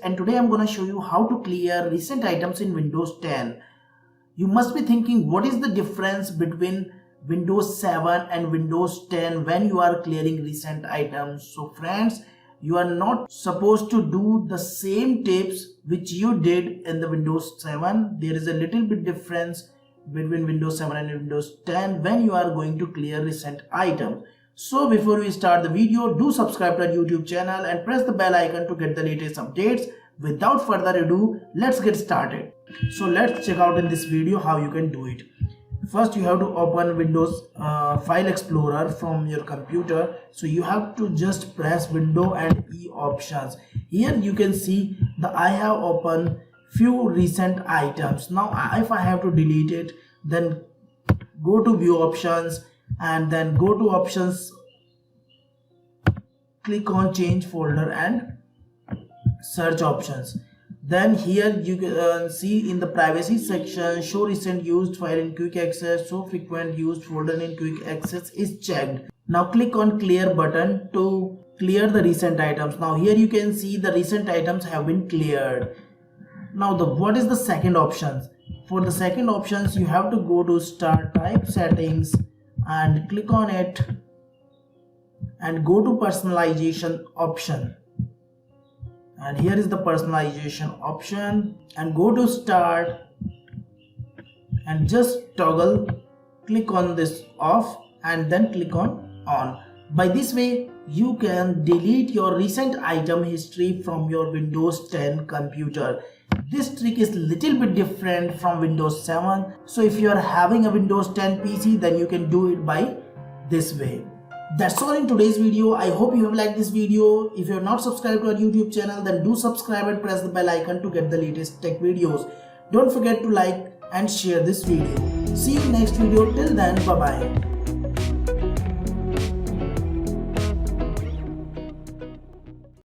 and today I'm gonna show you how to clear recent items in Windows 10. You must be thinking, what is the difference between Windows 7 and Windows 10 when you are clearing recent items? So friends, you are not supposed to do the same tips which you did in the Windows 7. There is a little bit difference between Windows 7 and Windows 10 when you are going to clear recent items. So before we start the video, do subscribe to our YouTube channel and press the bell icon to get the latest updates. Without further ado, let's get started. So let's check out in this video how you can do it. First, you have to open Windows File Explorer from your computer. So you have to just press Window and E options. Here you can see I have opened few recent items. Now if I have to delete it, then go to View Options and then go to Options, click on Change Folder and Search Options. Then here you can see in the privacy section, show recent used file in quick access, show frequent used folder in quick access is checked. Now click on clear button to clear the recent items. Now here you can see the recent items have been cleared. Now what is the second option? For the second options, you have to go to Start Type Settings and click on it and go to Personalization option. And here is the personalization option, and go to Start and just toggle, click on this off and then click on on. By this way you can delete your recent item history from your Windows 10 computer. This trick is little bit different from Windows 7. So if you are having a Windows 10 PC, then you can do it by this way. That's all in today's video. I hope you have liked this video. If you have not subscribed to our YouTube channel, then do subscribe and press the bell icon to get the latest tech videos. Don't forget to like and share this video. See you in next video. Till then, bye bye.